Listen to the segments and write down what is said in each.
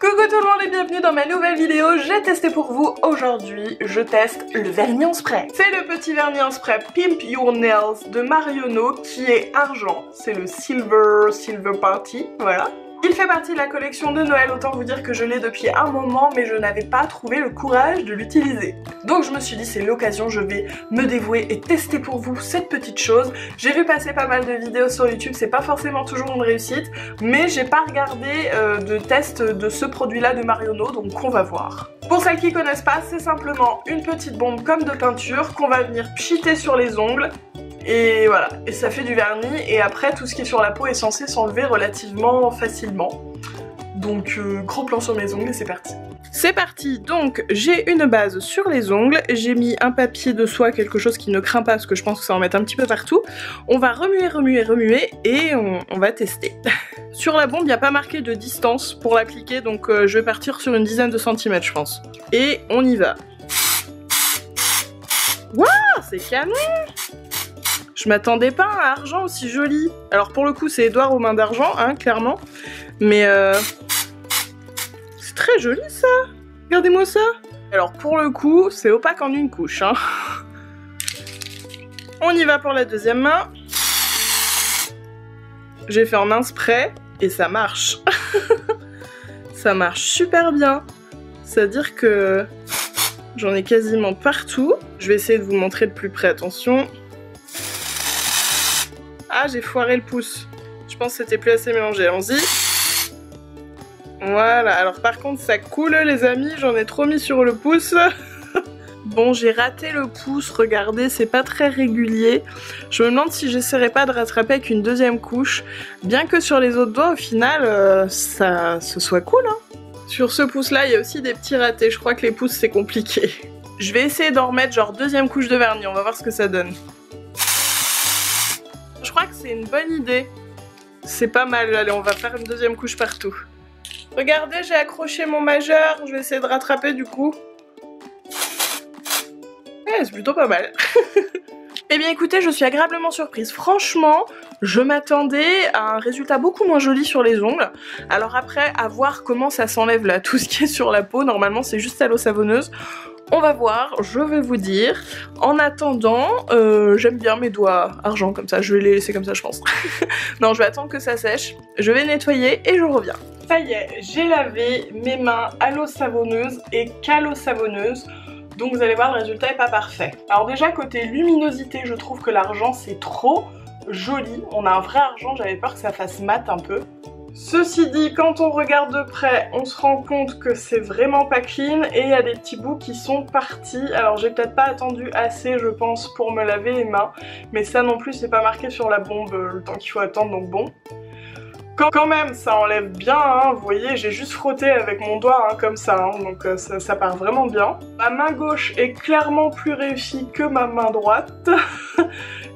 Coucou tout le monde et bienvenue dans ma nouvelle vidéo. J'ai testé pour vous aujourd'hui, je teste le vernis en spray. C'est le petit vernis en spray Pimp Your Nails de Marionneau qui est argent. C'est le Silver Party, voilà. Il fait partie de la collection de Noël, autant vous dire que je l'ai depuis un moment mais je n'avais pas trouvé le courage de l'utiliser. Donc je me suis dit c'est l'occasion, je vais me dévouer et tester pour vous cette petite chose. J'ai vu passer pas mal de vidéos sur YouTube, c'est pas forcément toujours une réussite, mais j'ai pas regardé de test de ce produit-là de Marionneau, donc on va voir. Pour celles qui connaissent pas, c'est simplement une petite bombe comme de peinture qu'on va venir pchiter sur les ongles. Et voilà, et ça fait du vernis et après tout ce qui est sur la peau est censé s'enlever relativement facilement. Donc gros plan sur mes ongles et c'est parti. C'est parti, donc j'ai une base sur les ongles, j'ai mis un papier de soie, quelque chose qui ne craint pas parce que je pense que ça en met un petit peu partout. On va remuer et on va tester. Sur la bombe il n'y a pas marqué de distance pour l'appliquer donc je vais partir sur une dizaine de centimètres je pense. Et on y va. Waouh, c'est canon! Je m'attendais pas à un argent aussi joli. Alors pour le coup c'est Edouard aux mains d'argent, hein, clairement. Mais c'est très joli ça. Regardez-moi ça. Alors pour le coup c'est opaque en une couche, hein. On y va pour la deuxième main. J'ai fait en un spray et ça marche. Ça marche super bien. C'est-à-dire que j'en ai quasiment partout. Je vais essayer de vous montrer de plus près, attention. Ah, j'ai foiré le pouce. Je pense que c'était plus assez mélangé. Allons-y. Voilà. Alors par contre, ça coule les amis. J'en ai trop mis sur le pouce. Bon, j'ai raté le pouce. Regardez, c'est pas très régulier. Je me demande si j'essaierai pas de rattraper avec une deuxième couche. Bien que sur les autres doigts, au final, ce soit cool. Hein. Sur ce pouce-là, il y a aussi des petits ratés. Je crois que les pouces, c'est compliqué. Je vais essayer d'en remettre genre deuxième couche de vernis. On va voir ce que ça donne. Je crois que c'est une bonne idée. C'est pas mal, allez on va faire une deuxième couche partout. Regardez, j'ai accroché mon majeur, je vais essayer de rattraper du coup. C'est plutôt pas mal. Eh bien écoutez, je suis agréablement surprise. Franchement, je m'attendais à un résultat beaucoup moins joli sur les ongles. Alors après, à voir comment ça s'enlève là, tout ce qui est sur la peau. Normalement c'est juste à l'eau savonneuse. On va voir, je vais vous dire. En attendant, j'aime bien mes doigts argent comme ça, je vais les laisser comme ça je pense. Non, je vais attendre que ça sèche, je vais nettoyer et je reviens. Ça y est, j'ai lavé mes mains à l'eau savonneuse et qu'à l'eau savonneuse. Donc vous allez voir, le résultat est pas parfait. Alors déjà, côté luminosité, je trouve que l'argent c'est trop joli. On a un vrai argent, j'avais peur que ça fasse mat un peu. Ceci dit, quand on regarde de près, on se rend compte que c'est vraiment pas clean et il y a des petits bouts qui sont partis. Alors j'ai peut-être pas attendu assez, je pense, pour me laver les mains, mais ça non plus c'est pas marqué sur la bombe le temps qu'il faut attendre, donc bon. Quand même, ça enlève bien, hein, vous voyez, j'ai juste frotté avec mon doigt hein, comme ça, hein, donc ça part vraiment bien. Ma main gauche est clairement plus réussie que ma main droite.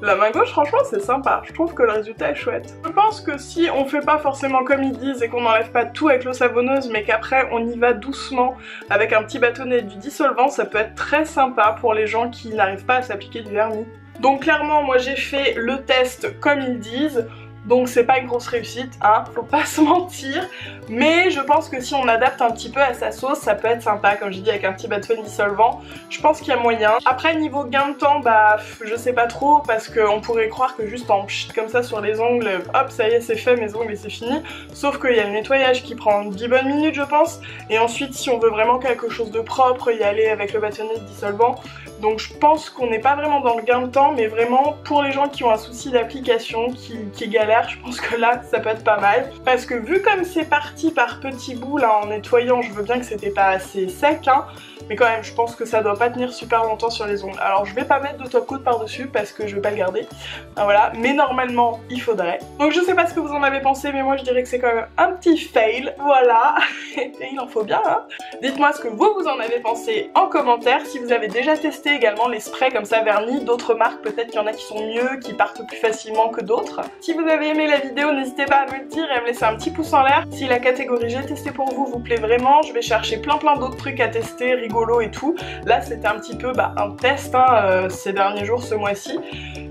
La main gauche, franchement, c'est sympa. Je trouve que le résultat est chouette. Je pense que si on fait pas forcément comme ils disent et qu'on n'enlève pas tout avec l'eau savonneuse, mais qu'après on y va doucement avec un petit bâtonnet et du dissolvant, ça peut être très sympa pour les gens qui n'arrivent pas à s'appliquer du vernis. Donc clairement, moi j'ai fait le test comme ils disent. Donc c'est pas une grosse réussite, hein, faut pas se mentir. Mais je pense que si on adapte un petit peu à sa sauce, ça peut être sympa, comme j'ai dit, avec un petit bâtonnet dissolvant. Je pense qu'il y a moyen. Après niveau gain de temps, bah je sais pas trop, parce qu'on pourrait croire que juste en pchit comme ça sur les ongles, hop ça y est c'est fait, mes ongles et c'est fini. Sauf qu'il y a le nettoyage qui prend 10 bonnes minutes je pense. Et ensuite si on veut vraiment quelque chose de propre, y aller avec le bâtonnet dissolvant. Donc je pense qu'on n'est pas vraiment dans le gain de temps, mais vraiment pour les gens qui ont un souci d'application, qui galèrent, je pense que là ça peut être pas mal. Parce que vu comme c'est parti par petits bouts là en nettoyant, je veux bien que c'était pas assez sec hein, mais quand même je pense que ça doit pas tenir super longtemps sur les ongles. Alors je vais pas mettre de top coat par dessus parce que je vais pas le garder, enfin, voilà, mais normalement il faudrait. Donc je sais pas ce que vous en avez pensé, mais moi je dirais que c'est quand même un petit fail, voilà. Et il en faut bien hein. Dites-moi ce que vous en avez pensé en commentaire, si vous avez déjà testé également les sprays comme ça vernis, d'autres marques peut-être qu'il y en a qui sont mieux, qui partent plus facilement que d'autres. Si vous avez aimé la vidéo, n'hésitez pas à me le dire et à me laisser un petit pouce en l'air. Si la catégorie j'ai testé pour vous plaît vraiment, je vais chercher plein d'autres trucs à tester, rigolos et tout. Là c'était un petit peu un test hein, ces derniers jours, ce mois-ci.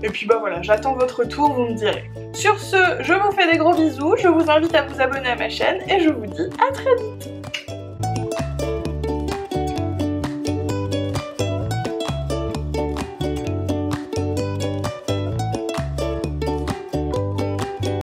Et puis bah voilà, j'attends votre retour, vous me direz. Sur ce, je vous fais des gros bisous, je vous invite à vous abonner à ma chaîne et je vous dis à très vite.